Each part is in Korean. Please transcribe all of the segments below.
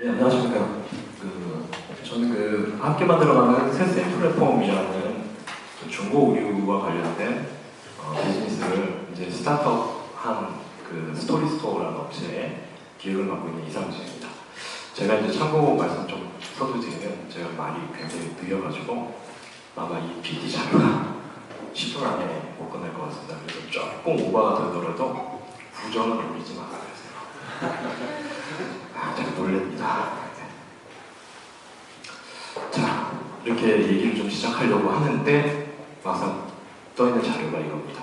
네, 안녕하십니까. 저는 함께 만들어가는 세스 플랫폼이라는 중고 의류와 관련된 비즈니스를 이제 스타트업한 스토리스토어라는 업체에 기획을 맡고 있는 이상진입니다. 제가 이제 참고 말씀 좀 서두드리면 제가 말이 굉장히 느려가지고 아마 이 PT 자료가 10분 안에 못 끝날 것 같습니다. 그래서 조금 오버가 되더라도 부정은 올리지 말아주세요. 제가 놀랍니다. 자, 이렇게 얘기를 좀 시작하려고 하는데 막상 떠있는 자료가 이겁니다.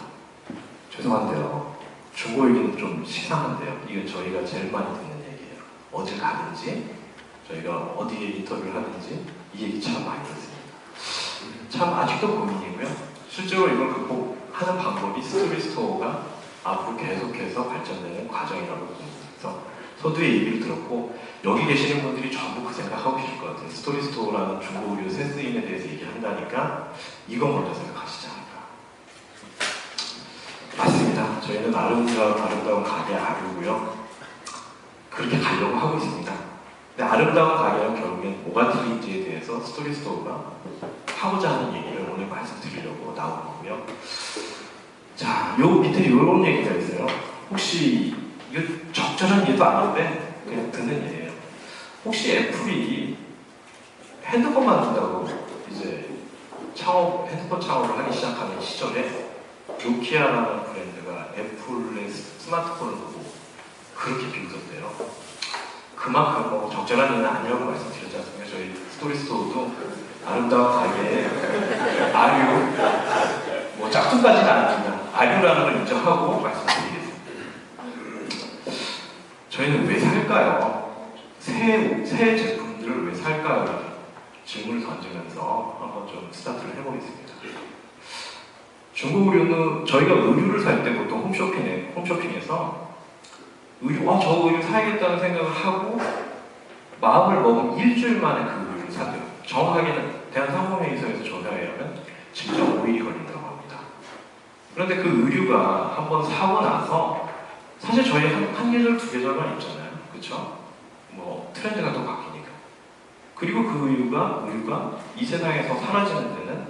죄송한데요. 중고 얘기는 좀 식상한데요. 이건 저희가 제일 많이 듣는 얘기예요. 어딜 가든지 저희가 어디에 인터뷰를 하든지 이 얘기 참 많이 듣습니다. 참 아직도 고민이고요. 실제로 이걸 극복하는 방법이 스토리스토어가 앞으로 계속해서 발전되는 과정이라고 봅니다. 서두에 얘기를 들었고 여기 계시는 분들이 전부 그 생각하고 계실 것 같아요. 스토리스토어라는 중고 의류 세스임에 대해서 얘기한다니까 이건 먼저 생각하시지 않을까. 맞습니다. 저희는 아름다운 가게 아류고요. 그렇게 가려고 하고 있습니다. 근데 아름다운 가게는 결국엔 뭐가 틀린지에 대해서 스토리스토어가 하고자 하는 얘기를 오늘 말씀드리려고 나온 거고요. 자, 요 밑에 요런 얘기가 있어요. 혹시 이거 적절한 예도 아닌데 그냥 듣는 예예요. 혹시 애플이 핸드폰 만든다고 이제 핸드폰 창업을 하기 시작하는 시절에 노키아라는 브랜드가 애플의 스마트폰을 보고 그렇게 비웃었대요. 그만큼 적절한 예는 아니라고 말씀드렸지 않습니까? 저희 스토리스토어도 아름다운 가게에 아류, 짝퉁까지는 아닙니다. 아류라는 걸 인정하고 말씀드리겠습니다. 저희는 왜 살까요? 새 제품들을 왜 살까요? 질문을 던지면서 한번 좀 스타트를 해보겠습니다. 중고 의류는 저희가 의류를 살 때 보통 홈쇼핑에서 저 의류 사야겠다는 생각을 하고 마음을 먹은 일주일 만에 그 의류를 사대요. 정확하게는 대한상공회의소에서 조사에 의하면 7.5일이 걸린다고 합니다. 그런데 그 의류가 한번 사고 나서 사실 저희 한 계절, 두 계절만 입잖아요. 그쵸? 트렌드가 또 바뀌니까. 그리고 그 의류가 이 세상에서 사라지는 데는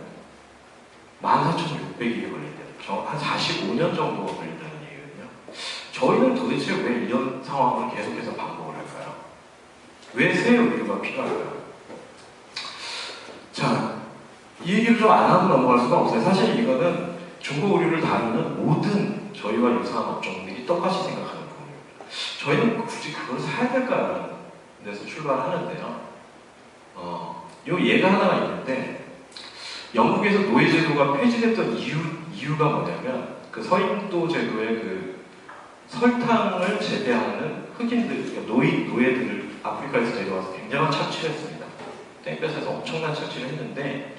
14,600일이 걸린대요. 한 45년 정도가 걸린다는 얘기거든요. 저희는 도대체 왜 이런 상황을 계속해서 반복을 할까요? 왜 새 의류가 필요할까요? 자, 이 얘기를 좀 안 하고 넘어갈 수가 없어요. 사실 이거는 중고 의류를 다루는 모든 저희와 유사한 업종들이 똑같이 생각하는 부분입니다. 저희는 굳이 그걸 사야 될까라는 데서 출발하는데요. 요 예가 하나가 있는데 영국에서 노예 제도가 폐지됐던 이유가 뭐냐면 그 서인도 제도의 설탕을 재배하는 흑인들, 그러니까 노예들을 아프리카에서 데려와서 굉장한 착취를 했습니다. 땡볕에서 엄청난 착취를 했는데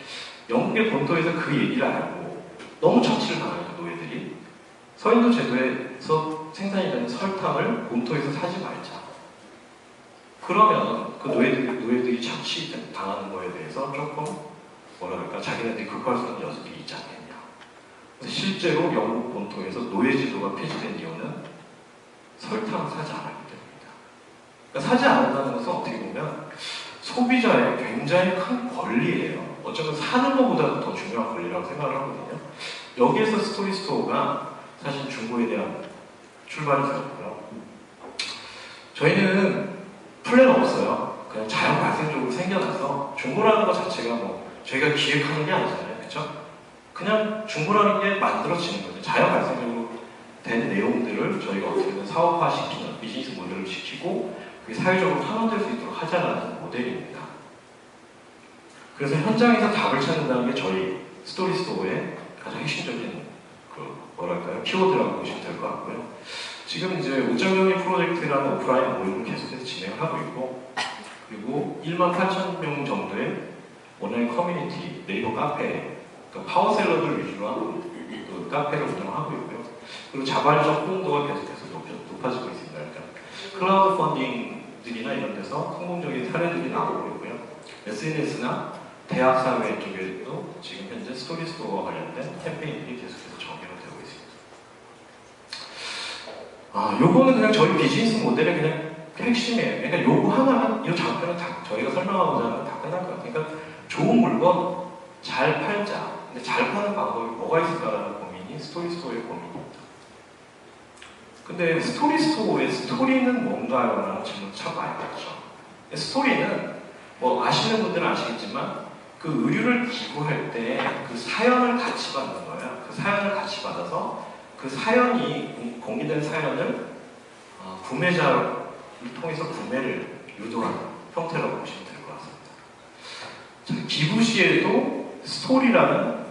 영국의 본토에서 그 얘기를 알고 너무 착취를 당하니까 노예들이 서인도 제도에서 생산이 되는 설탕을 본토에서 사지 말자. 그러면 그 노예들이 착취 당하는 거에 대해서 조금 자기네들이 극복할 수 있는 여지이 있지 않겠냐. 실제로 영국 본토에서 노예 제도가 폐지된 이유는 설탕을 사지 않았기 때문입니다. 그러니까 사지 않는다는 것은 어떻게 보면 소비자의 굉장히 큰 권리예요. 어쩌면 사는 것보다 더 중요한 권리라고 생각을 하거든요. 여기에서 스토리스토어가 사실 중고에 대한 출발이 되었고요. 저희는 플랜 없어요. 그냥 자연 발생적으로 생겨나서 중고라는 것 자체가 저희가 기획하는 게 아니잖아요. 그렇죠? 그냥 중고라는 게 만들어지는 거죠. 자연 발생적으로 된 내용들을 저희가 어떻게든 사업화시키는 비즈니스 모델을 시키고 그게 사회적으로 환원될 수 있도록 하자라는 모델입니다. 그래서 현장에서 답을 찾는다는 게 저희 스토리스토어의 가장 핵심적인 키워드라고 보시면 될 것 같고요. 지금 이제 옷장정리 프로젝트라는 오프라인 모임을 계속해서 진행을 하고 있고, 그리고 18,000명 정도의 온라인 커뮤니티, 네이버 카페, 파워셀러들 위주로 한 카페를 운영하고 있고요. 그리고 자발적 호응도가 계속해서 높아지고 있습니다. 그러니까 클라우드 펀딩들이나 이런 데서 성공적인 사례들이 나오고 있고요. SNS나 대학 사회 쪽에도 지금 현재 스토리스토어와 관련된 캠페인들이 계속해서 적용이 되고 있습니다. 요거는 그냥 저희 비즈니스 모델의 그냥 그 핵심이에요. 그러니까 요거 하나면 이 장표는 다 저희가 설명하고자 하는 건 다 끝날 것 같아요. 그러니까 좋은 물건 잘 팔자. 근데 잘 파는 방법이 뭐가 있을까라는 고민이 스토리스토어의 고민입니다. 근데 스토리스토어의 스토리는 뭔가요? 라는 질문 참 많이 받죠. 스토리는 뭐 아시는 분들은 아시겠지만 그 의류를 기부할 때 그 사연을 같이 받는 거예요. 그 사연을 같이 받아서 그 사연이 공개된 사연을 구매자를 통해서 구매를 유도하는 형태라고 보시면 될 것 같습니다. 기부 시에도 스토리라는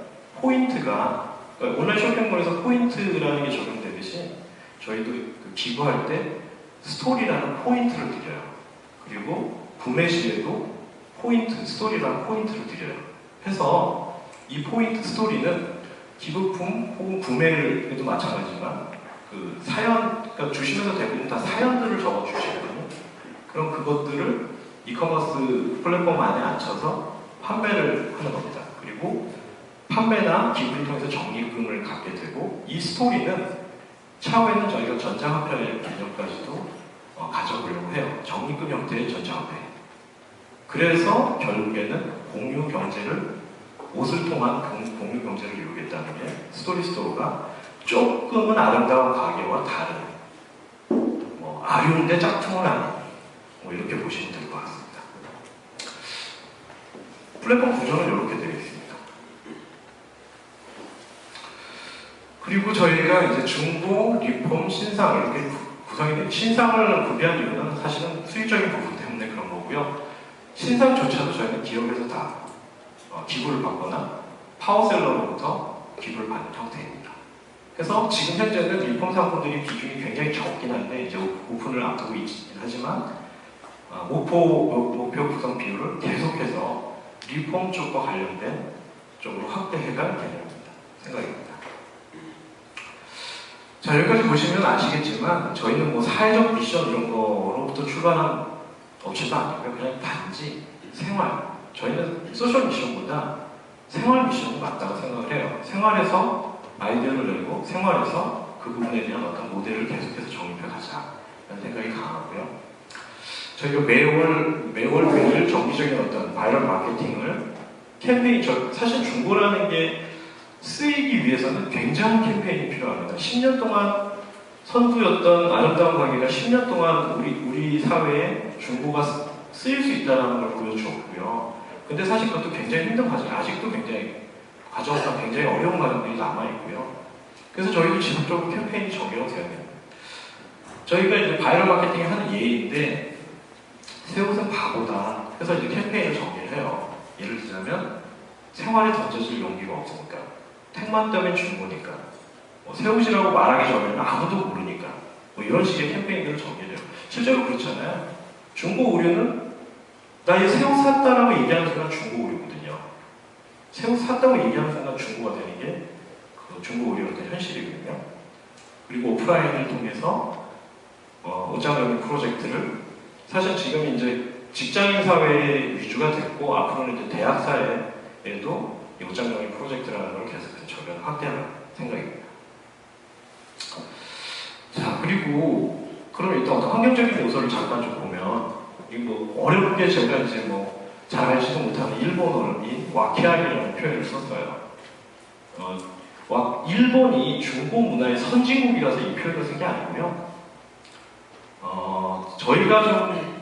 포인트가 그러니까 온라인 쇼핑몰에서 포인트라는 게 적용되듯이 저희도 그 기부할 때 스토리라는 포인트를 드려요. 그리고 구매 시에도 포인트, 스토리라는 포인트를 드려요. 해서 이 포인트 스토리는 기부품 혹은 구매를 해도 마찬가지지만 그 사연, 그러니까 주시면서 대부분 다 사연들을 적어주시거든요. 그럼 그것들을 이커머스 플랫폼 안에 앉혀서 판매를 하는 겁니다. 그리고 판매나 기부를 통해서 적립금을 갖게 되고 이 스토리는 차후에는 저희가 전자화폐 개념까지도 가져보려고 해요. 적립금 형태의 전자화폐. 그래서 결국에는 공유 경제를 옷을 통한 공유 경제를 이루겠다는 게 스토리스토어가 조금은 아름다운 가게와 다른 아쉬운데 짝퉁은 아닌 이렇게 보시면 될 것 같습니다. 플랫폼 구조는 이렇게 되어 있습니다. 그리고 저희가 이제 중고, 리폼, 신상 이렇게 구성이 됩니다. 신상을 구비한 이유는 사실은 수익적인 부분 때문에 그런 거고요. 신상조차도 저희는 기업에서 다 기부를 받거나 파워셀러로부터 기부를 받는 형태입니다. 그래서 지금 현재는 리폼 상품들이 비중이 굉장히 적긴 한데 이제 오픈을 앞두고 있긴 하지만 목표 구성 비율을 계속해서 리폼 쪽과 관련된 쪽으로 확대해갈 생각입니다. 자, 여기까지 보시면 아시겠지만 저희는 뭐 사회적 미션 이런 거로부터 출발한 업체도 아니고요. 그냥 단지 생활. 저희는 소셜 미션보다 생활 미션이 맞다고 생각을 해요. 생활에서 아이디어를 내고 생활에서 그 부분에 대한 어떤 모델을 계속해서 정립해 가자라는 생각이 강하고요. 저희가 매월 정기적인 어떤 바이럴 마케팅을 캠페인, 사실 중고라는 게 쓰이기 위해서는 굉장한 캠페인이 필요합니다. 10년 동안 선두였던 아름다운 가게가 10년 동안 우리 사회에 중고가 쓰일 수 있다는 걸 보여주었고요. 근데 사실 그것도 굉장히 힘든 과정, 아직도 과정과 굉장히 어려운 과정들이 남아있고요. 그래서 저희도 지속적으로 캠페인이 적용되어야 됩니다. 저희가 이제 바이럴 마케팅을 하는 예인데, 새 옷은 바보다. 그래서 이제 캠페인을 정리를 해요. 예를 들자면, 생활에 던져질 용기가 없으니까. 택만 때문에 중고니까. 새 옷이라고 말하기 전에는 아무도 모르니까. 이런 식의 캠페인들을 정리를 해요. 실제로 그렇잖아요. 중고 의류는 나 이 새 옷 샀다라고 얘기하는 순간 중고 의류거든요. 새 옷 샀다고 얘기하는 순간 중고가 되는 게 그 중고 의류의 어떤 현실이거든요. 그리고 오프라인을 통해서 옷장적인 프로젝트를 사실 지금 이제 직장인 사회 위주가 됐고 앞으로는 이제 대학 사회에도 옷장적인 프로젝트라는 걸 계속 적용을 확대하는 생각입니다. 자, 그리고 그럼 일단 어떤 환경적인 요소를 잠깐 좀 보면 이거 어렵게 제가 이제 잘 알지도 못하는 일본어인 와케아이라는 표현을 썼어요. 일본이 중고 문화의 선진국이라서 이 표현을 쓴 게 아니고요. 저희가 좀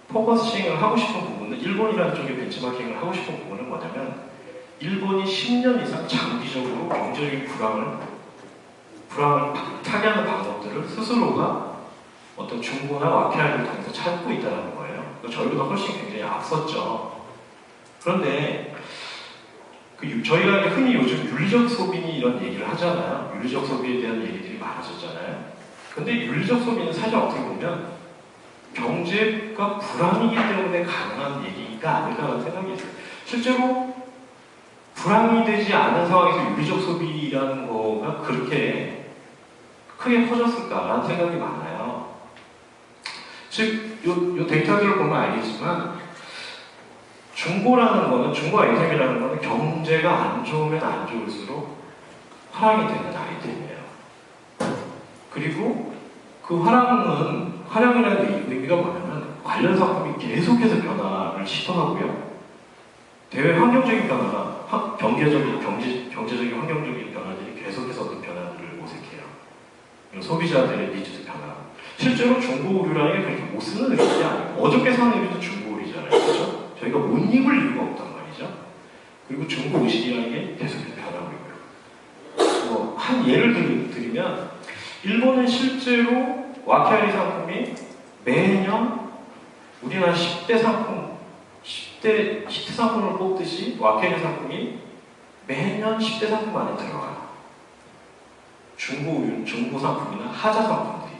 포커싱을 하고 싶은 부분은 일본이라는 쪽에 벤치마킹을 하고 싶은 부분은 뭐냐면 일본이 10년 이상 장기적으로 경제적인 불황을 타개하는 방법들을 스스로가 어떤 중고나 와케아이를 통해서 찾고 있다는 거예요. 저희보다 훨씬 굉장히 앞섰죠. 그런데 저희가 흔히 요즘 윤리적 소비니 이런 얘기를 하잖아요. 윤리적 소비에 대한 얘기들이 많아졌잖아요. 근데 윤리적 소비는 사실 어떻게 보면 경제가 불황이기 때문에 가능한 얘기가 아닐까라는 생각이 있어요. 실제로 불황이 되지 않은 상황에서 윤리적 소비라는 거가 그렇게 크게 커졌을까라는 생각이 많아요. 즉, 요 데이터들을 보면 알겠지만 중고라는 거는, 중고 아이템이라는 거는 경제가 안 좋으면 안 좋을수록 화랑이 되는 아이템이에요. 그리고 그 화랑은 화량이라는 의미가 뭐냐면 관련 상품이 계속해서 변화를 시도하고요. 대외 환경적인 변화나 경제적인 환경적인 변화들이 계속해서 어떤 변화들을 모색해요. 소비자들의 니즈도 변화. 실제로 중고 의류라는 게 그렇게 못 쓰는 의류가 아니고 어저께 산 의류도 중고 의류잖아요. 그렇죠? 저희가 못 입을 이유가 없단 말이죠. 그리고 중고 의식이라는 게 계속해서 변하고 있고요. 한 예를 드리면 일본은 실제로 와케아리 상품이 매년 우리나라 10대 상품, 10대 히트 상품을 뽑듯이 와케아리 상품이 매년 10대 상품 안에 들어가요. 중고 상품이나 하자 상품들이.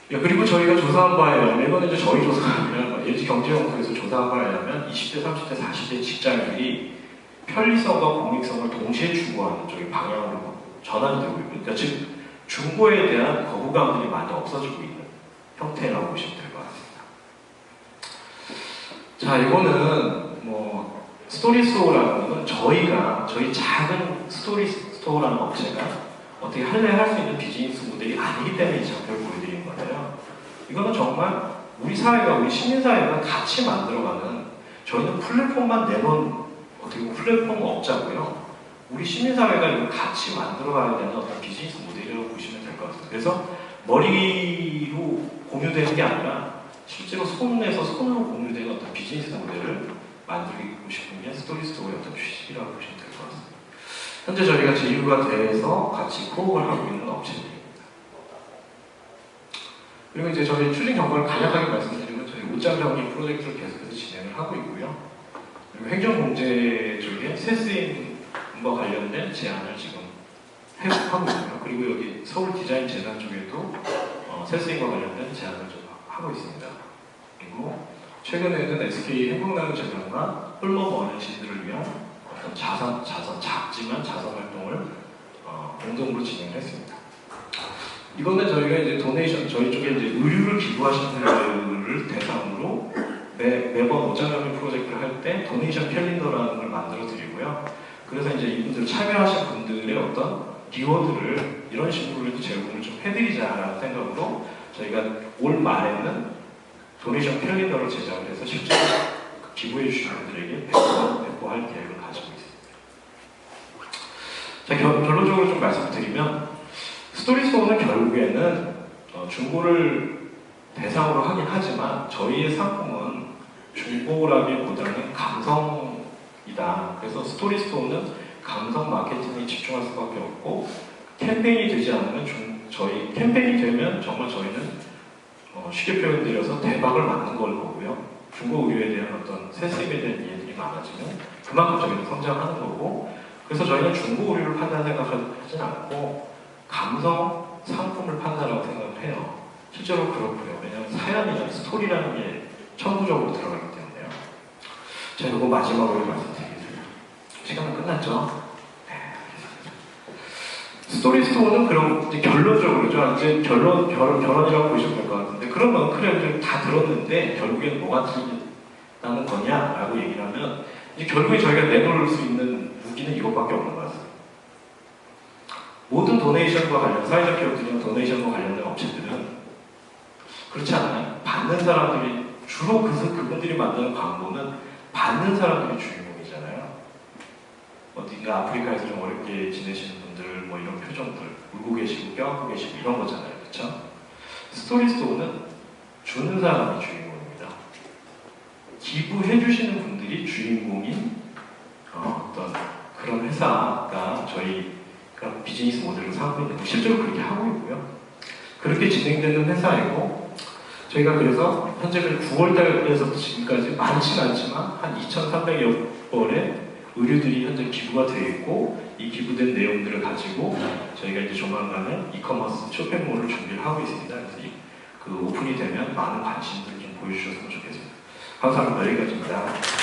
그리고 저희가 조사한 바에 의하면, 이거는 이제 저희 조사하면, LG경제연구에서 조사한 바에 의하면 20대, 30대, 40대 직장인들이 편리성과 공익성을 동시에 추구하는 쪽의 방향으로 전환이 되고 있고, 그러니까 즉 중고에 대한 거부감들이 많이 없어지고 있는 형태라고 보시면 될 것 같습니다. 자, 이거는 스토리스토어라는 것은 저희 작은 스토리스토어라는 업체가 어떻게 할 수 있는 비즈니스 모델이 아니기 때문에 이 장표를 보여드리는 거예요. 이거는 정말 우리 시민사회가 같이 만들어가는, 저희는 플랫폼만 내놓은 어떻게 보면 플랫폼 업자고요. 우리 시민사회가 이걸 같이 만들어가야 되는 어떤 비즈니스 모델이라고 보시면 될 것 같습니다. 그래서 머리로 공유되는 게 아니라 실제로 손으로 공유되는 어떤 비즈니스 모델을 만들고 싶은 게 스토리스토어의 어떤 취지라고 보시면 될 것 같습니다. 현재 저희가 제휴가 돼서 같이 코업을 하고 있는 업체입니다. 그리고 이제 저희 추진 경과를 간략하게 말씀드리면 저희 옷장 정리 프로젝트를 계속해서 진행을 하고 있고요. 그리고 행정공제 쪽에 세스인과 관련된 제안을 지금 하고 있고요. 그리고 여기 서울 디자인 재단 쪽에도 세스인과 관련된 제안을 좀 하고 있습니다. 그리고 최근에는 SK 행복나눔 재단과 홀몸 어르신들을 위한 어떤 작지만 자선 활동을 공동으로 진행을 했습니다. 이거는 저희가 이제 도네이션, 저희 쪽에 이제 의류를 기부하시는 분들을 대상으로 매번 옷장정리 프로젝트를 할 때 도네이션 캘린더라는 걸 만들어 드리고요. 그래서 이제 이분들 참여하신 분들의 어떤 기워드를 이런 식으로 제공을 좀 해드리자라는 생각으로 저희가 올 말에는 도네이션 캘린더를 제작을 해서 실제로 기부해 주신 분들에게 배포할 계획을 가지고 있습니다. 자, 결론적으로 좀 말씀드리면 스토리스토어는 결국에는 중고를 대상으로 하긴 하지만 저희의 상품은 중고라기보다는 감성이다. 그래서 스토리스토어는 감성 마케팅에 집중할 수밖에 없고 캠페인이 되지 않으면 캠페인이 되면 정말 저희는 쉽게 표현드려서 대박을 맞는 걸 거고요. 중고 의류에 대한 어떤 세습에 대한 이해들이 많아지면 그만큼 저희는 성장하는 거고, 그래서 저희는 중고 의류를 판단 생각하진 않고 감성 상품을 판단하고 생각을 해요. 실제로 그렇고요. 왜냐하면 사연이나 스토리라는 게 천부적으로 들어가기 때문에요. 자, 이거 마지막으로 말씀드리겠습니다. 시간은 끝났죠? 네, 스토리스토어는 그럼 이제 결론적으로죠. 이제 결론이라고 보시면 될 것 같은데, 그러면 그래 이제 다 들었는데 결국엔 뭐가 틀리다는 거냐라고 얘기를 하면 이제 결국에 저희가 내놓을 수 있는 무기는 이것밖에 없는 것 같습니다. 모든 도네이션과 관련, 사회적 기업들이나 도네이션과 관련된 업체들은 그렇지 않아요? 받는 사람들이, 주로 그분들이 만드는 광고는 받는 사람들이 주인공이잖아요. 어딘가 아프리카에서 좀 어렵게 지내시는 분들, 이런 표정들, 울고 계시고 껴안고 계시고 이런 거잖아요. 그렇죠? 스토리스토어는 주는 사람이 주인공입니다. 기부해주시는 분들이 주인공인 어떤 그런 회사가 저희가 비즈니스 모델을 삼고 있는 거, 실제로 그렇게 하고 있고요. 그렇게 진행되는 회사이고, 저희가 그래서 현재 9월달에서 지금까지 많지는 않지만 한 2,300여 번의 의류들이 현재 기부가 되어 있고, 이 기부된 내용들을 가지고 저희가 이제 조만간에 이커머스 쇼핑몰을 준비를 하고 있습니다. 그래서 그 오픈이 되면 많은 관심들 좀 보여주셨으면 좋겠습니다. 감사합니다. 여기까지입니다.